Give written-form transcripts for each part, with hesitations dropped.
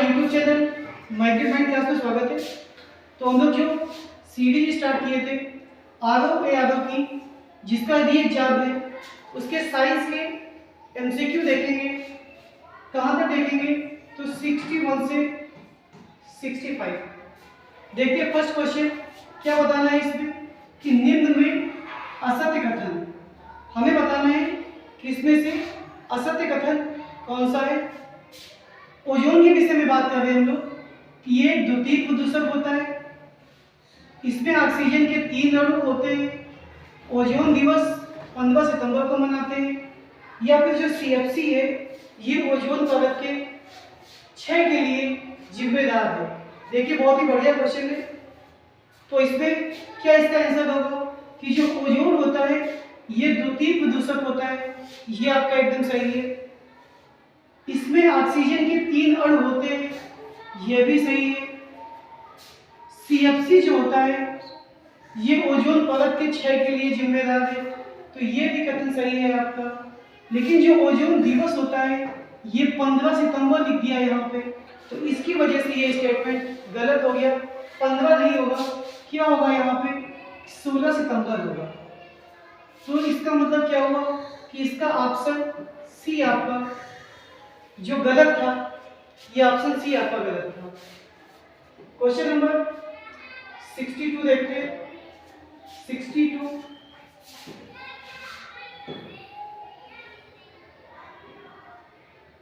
हमारे YouTube channel migrate mind class में स्वागत है। तो हम लोग जो सीरीज स्टार्ट किए थे आरव ए यादव की, जिसका री एग्जाम है, उसके साइंस के MCQ देखेंगे। कहाँ तक देखेंगे? तो 61 से 65। देखते हैं फर्स्ट क्वेश्चन क्या बताना है इसमें कि निम्न में असत्य कथन, हमें बताना है कि इसमें से असत्य कथन कौन सा है। ओजोन के विषय में बात कर रहे हैं हम लोग कि ये द्वितीय प्रदूषक होता है, इसमें ऑक्सीजन के 3 अणु होते हैं। ओजोन दिवस 15 सितंबर को मनाते हैं। या फिर जो CFC है ये ओजोन परत के क्षय के लिए जिम्मेदार है। देखिए बहुत ही बढ़िया क्वेश्चन है। तो इसमें क्या इसका आंसर होगा कि जो ओजोन होता है ये द्वितीय प्रदूषक होता है। ये आपका एकदम सही है। इसमें ऑक्सीजन के 3 अणु होते हैं, यह भी सही है। CFC जो होता है ये ओजोन परत के क्षय के लिए जिम्मेदार है, तो ये भी कथन सही है आपका। लेकिन जो ओजोन दिवस होता है ये 15 सितंबर लिख दिया यहाँ पे, तो इसकी वजह से ये स्टेटमेंट गलत हो गया। 15 नहीं होगा, क्या होगा यहाँ पे? 16 सितंबर होगा। तो इसका मतलब क्या हुआ कि इसका ऑप्शन सी आपका जो गलत था, ये ऑप्शन सी आपका गलत था। क्वेश्चन नंबर 62 देखते हैं। 62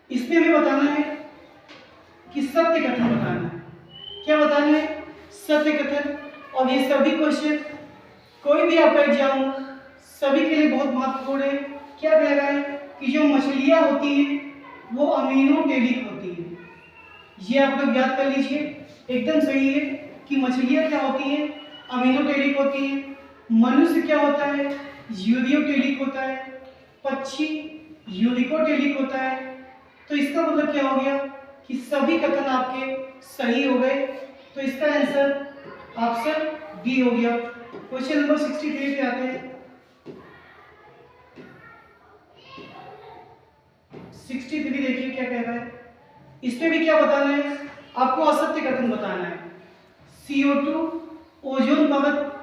इसमें हमें बताना है कि सत्य कथन बताना है। क्या बताना है? सत्य कथन। और ये सभी क्वेश्चन कोई भी आपका एग्जाम हो सभी के लिए बहुत महत्वपूर्ण है। क्या कह रहा है कि जो मछलियां होती हैं वो अमीनोटेरिक होती है। ये आप लोग याद कर लीजिए, एकदम सही है कि मछलियां क्या होती हैं? अमीनोटेरिक होती हैं। मनुष्य क्या होता है? यूरियोटेरिक होता है। पक्षी यूरिकोटेरिक होता है। तो इसका मतलब क्या हो गया कि सभी कथन आपके सही हो गए। तो इसका आंसर ऑप्शन बी हो गया। क्वेश्चन नंबर 63 पे आते हैं। 63 देखिए क्या कह रहा है। इसमें भी क्या बताना है आपको? असत्य कथन बताना है। CO2 ओजोन परत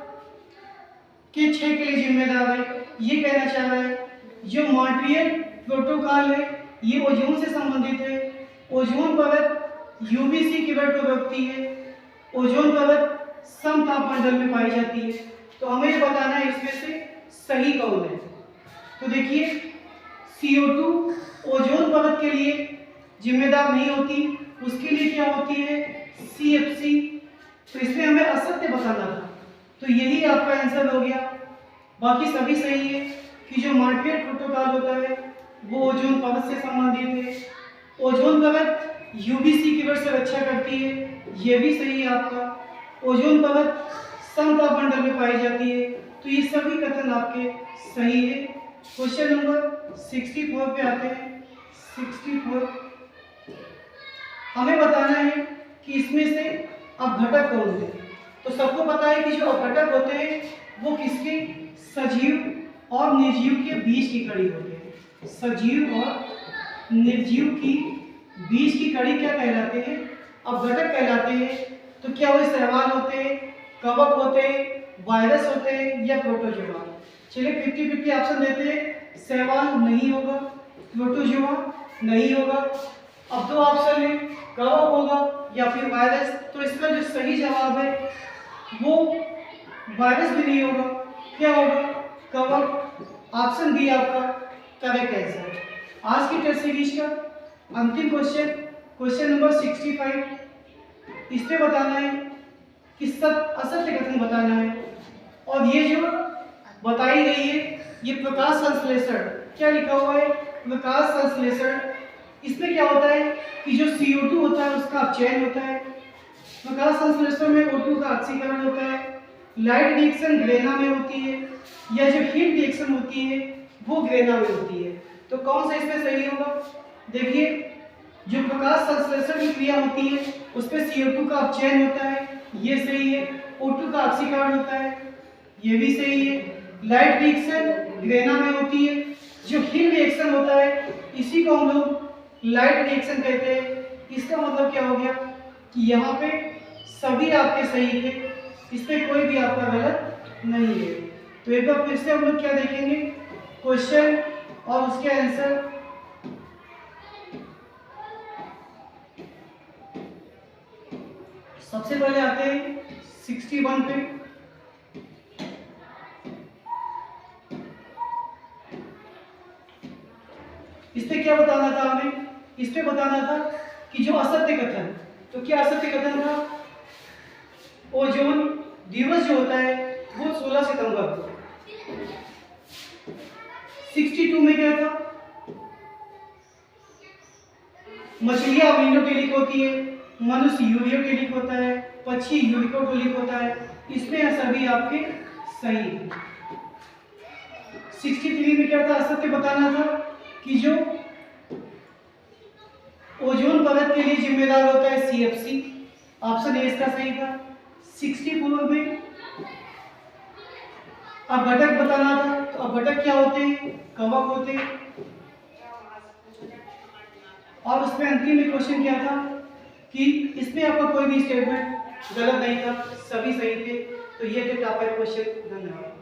के क्षय के लिए जिम्मेदार है, ये कहना चाह रहा है। जो मॉन्ट्रियल प्रोटोकॉल है ये ओजोन से संबंधित है। ओजोन परत UVC किरण को रोकती है। ओजोन परत समतापमंडल में पाई जाती है। तो हमें ये बताना है इसमें से सही कौन है। तो देखिए CO2 ओजोन परत के लिए जिम्मेदार नहीं होती, उसके लिए क्या होती है? CFC। तो इसमें हमें असत्य बताना था, तो यही आपका आंसर हो गया। बाकी सभी सही है कि जो मॉन्ट्रियल प्रोटोकॉल होता है वो ओजोन परत से संबंधित है। ओजोन परत UVC किरण से रक्षा करती है, ये भी सही है आपका। ओजोन परत समतापमंडल में पाई जाती है, तो ये सभी कथन आपके सही है। क्वेश्चन नंबर 64 पे आते हैं। 64 हमें बताना है कि इसमें से अपघटक कौन है। तो सबको पता है कि जो अपघटक होते हैं वो किसके? सजीव और निर्जीव के बीच की कड़ी होती है। सजीव और निर्जीव की बीच की कड़ी क्या कहलाते हैं? अपघटक कहलाते हैं। तो क्या वो शैवाल होते हैं, कवक होते हैं, वायरस होते हैं या प्रोटोजोआ? चलिए 50-50 ऑप्शन देते हैं। शैवाल नहीं होगा, प्रोटोजोआ नहीं होगा। अब 2 ऑप्शन है, कवक होगा या फिर वायरस। तो इसका जो सही जवाब है वो वायरस भी नहीं होगा, क्या होगा? कवक। ऑप्शन बी आपका करेक्ट आंसर। आज की टेस्ट सीरीज का अंतिम क्वेश्चन, क्वेश्चन नंबर 65। इसमें बताना है कि असत्य कथन बताना है। और ये जो बताई गई है ये प्रकाश संश्लेषण, क्या लिखा हुआ है? प्रकाश संश्लेषण। इसमें क्या होता है कि जो CO2 होता है उसका अपचयन होता है। प्रकाश संश्लेषण में O2 का ऑक्सीकरण होता है। लाइट रिएक्शन ग्रेना में होती है, या जो हीट रिएक्शन होती है वो ग्रेना में होती है। तो कौन सा इसमें सही होगा? देखिए जो प्रकाश संश्लेषण की क्रिया होती है उसमें CO2 का अपचयन होता है, ये सही है। O2 का ऑक्सीकरण होता है, ये भी सही है। लाइट रिएक्शन ग्रेना में होती है। जो हीट रिएक्शन होता है इसी को हम लोग लाइट रिएक्शन कहते हैं, इसका मतलब क्या हो गया कि यहाँ पे सभी आपके सही थे, इसमें कोई भी आपका गलत नहीं है। तो एक बार फिर से हम लोग क्या देखेंगे, क्वेश्चन और उसके आंसर। सबसे पहले आते हैं 61 पे। इस पे क्या बताना था हमें, इस पे बताना था कि जो असत्य कथन, तो क्या असत्य कथन था, ओजोन दिवस जो होता है वो 16 सितंबर को। 62 में क्या था, मछलियां मीनोटेलिक होती है, मनुष्य यूरियोटेलिक होता है, पक्षी यूरिकोटोलिक होता है। इसमें सभी आपके सही है। 63 में क्या था, असत्य बताना था कि जो ओजोन परत के लिए जिम्मेदार होता है CFC, ऑप्शन ए इसका सही था। 64 में अपघटक बताना था, तो अपघटक क्या होते हैं, कवक होते हैं। और उसमें अंतिम में क्वेश्चन क्या था कि इसमें आपका कोई भी स्टेटमेंट गलत नहीं था, सभी सही थे। तो ये थे टॉप 5 क्वेश्चन। धन्यवाद।